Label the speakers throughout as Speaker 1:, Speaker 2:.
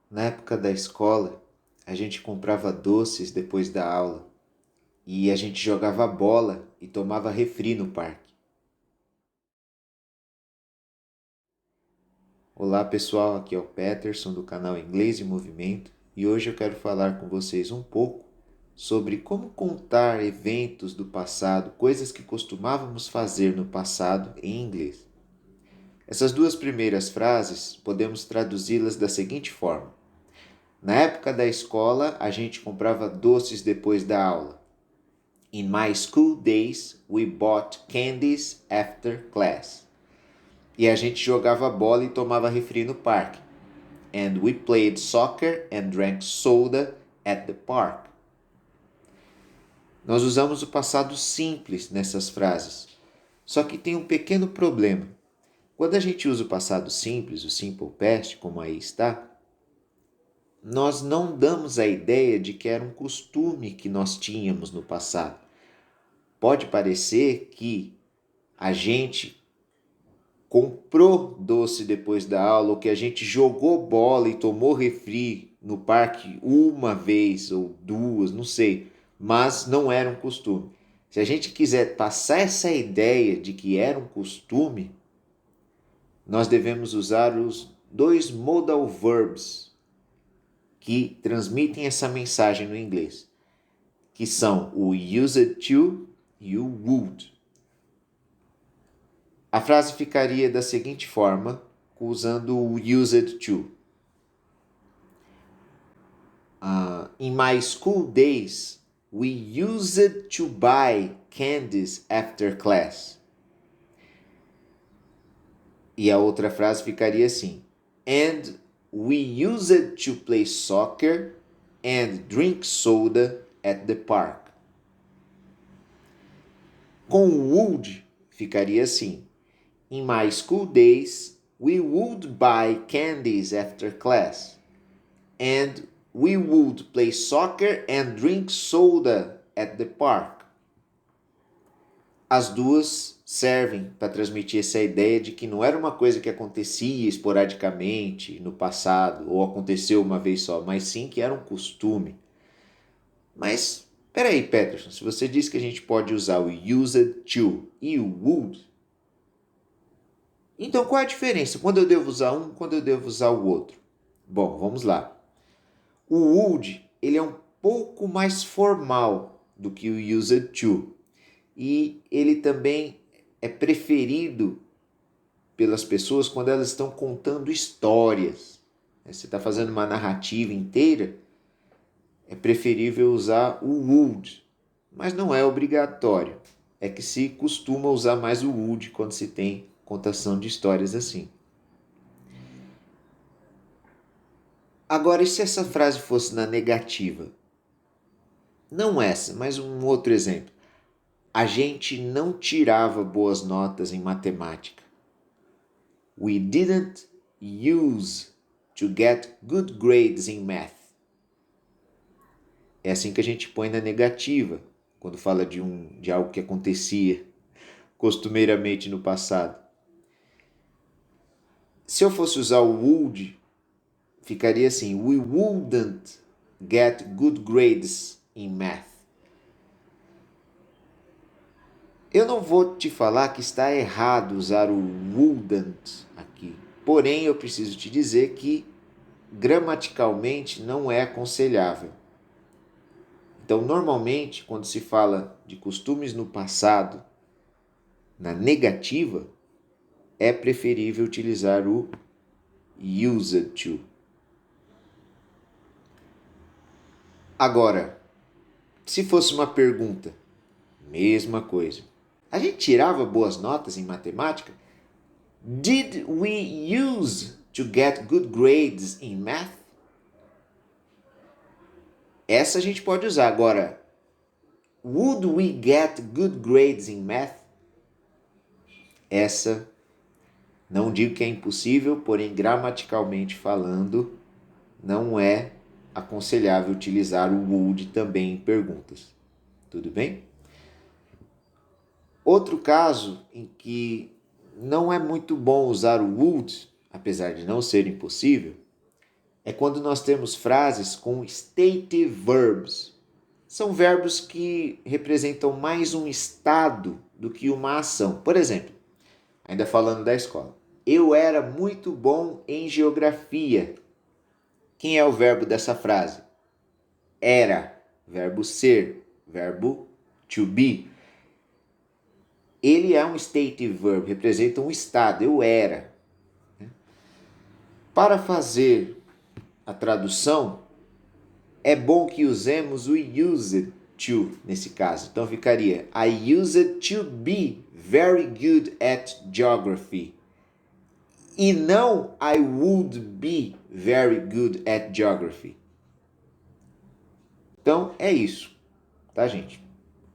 Speaker 1: Na época da escola, a gente comprava doces depois da aula e a gente jogava bola e tomava refri no parque. Olá pessoal, aqui é o Peterson do canal Inglês em Movimento e hoje eu quero falar com vocês um pouco sobre como contar eventos do passado, coisas que costumávamos fazer no passado em inglês. Essas duas primeiras frases podemos traduzi-las da seguinte forma: na época da escola, a gente comprava doces depois da aula. In my school days, we bought candies after class. E a gente jogava bola e tomava refri no parque. And we played soccer and drank soda at the park. Nós usamos o passado simples nessas frases. Só que tem um pequeno problema. Quando a gente usa o passado simples, o simple past, como aí está, nós não damos a ideia de que era um costume que nós tínhamos no passado. Pode parecer que a gente comprou doce depois da aula, ou que a gente jogou bola e tomou refri no parque uma vez ou duas, não sei, mas não era um costume. Se a gente quiser passar essa ideia de que era um costume, nós devemos usar os dois modal verbs que transmitem essa mensagem no inglês, que são o used to e o would. A frase ficaria da seguinte forma, usando o used to. In my school days, we used to buy candies after class. E a outra frase ficaria assim: and we used to play soccer and drink soda at the park. Com o would ficaria assim: in my school days, we would buy candies after class. And we would play soccer and drink soda at the park. As duas servem para transmitir essa ideia de que não era uma coisa que acontecia esporadicamente no passado ou aconteceu uma vez só, mas sim que era um costume. Mas, peraí, Peterson, se você diz que a gente pode usar o used to e o would, então qual é a diferença? Quando eu devo usar um, quando eu devo usar o outro? Bom, vamos lá. O would, ele é um pouco mais formal do que o used to. E ele também é preferido pelas pessoas quando elas estão contando histórias. Você está fazendo uma narrativa inteira, é preferível usar o would, mas não é obrigatório. É que se costuma usar mais o would quando se tem contação de histórias assim. Agora, e se essa frase fosse na negativa? Não essa, mas um outro exemplo. A gente não tirava boas notas em matemática. We didn't use to get good grades in math. É assim que a gente põe na negativa, quando fala de algo que acontecia costumeiramente no passado. Se eu fosse usar o would, ficaria assim: we wouldn't get good grades in math. Eu não vou te falar que está errado usar o wouldn't aqui. Porém, eu preciso te dizer que gramaticalmente não é aconselhável. Então, normalmente, quando se fala de costumes no passado, na negativa, é preferível utilizar o used to. Agora, se fosse uma pergunta, mesma coisa. A gente tirava boas notas em matemática? Did we use to get good grades in math? Essa a gente pode usar. Agora, would we get good grades in math? Essa, não digo que é impossível, porém gramaticalmente falando, não é aconselhável utilizar o would também em perguntas. Tudo bem? Outro caso em que não é muito bom usar o would, apesar de não ser impossível, é quando nós temos frases com stative verbs. São verbos que representam mais um estado do que uma ação. Por exemplo, ainda falando da escola, eu era muito bom em geografia. Quem é o verbo dessa frase? Era, verbo ser, verbo to be. Ele é um stative verb, representa um estado, eu era. Para fazer a tradução, é bom que usemos o used to nesse caso. Então ficaria I used to be very good at geography. E não I would be very good at geography. Então é isso, tá, gente?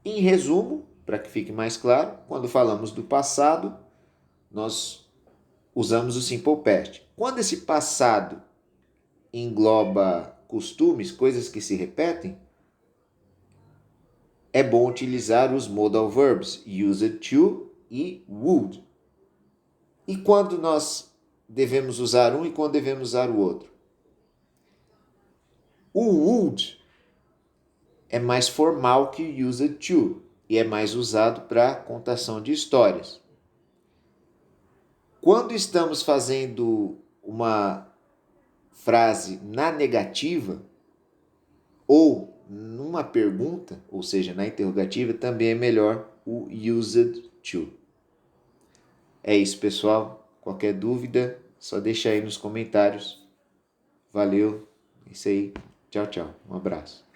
Speaker 1: Em resumo, para que fique mais claro, quando falamos do passado, nós usamos o simple past. Quando esse passado engloba costumes, coisas que se repetem, é bom utilizar os modal verbs used to e would. E quando nós devemos usar um e quando devemos usar o outro? O would é mais formal que o used to e é mais usado para contação de histórias. Quando estamos fazendo uma frase na negativa ou numa pergunta, ou seja, na interrogativa, também é melhor o used to. É isso, pessoal. Qualquer dúvida, só deixa aí nos comentários. Valeu. É isso aí. Tchau, tchau. Um abraço.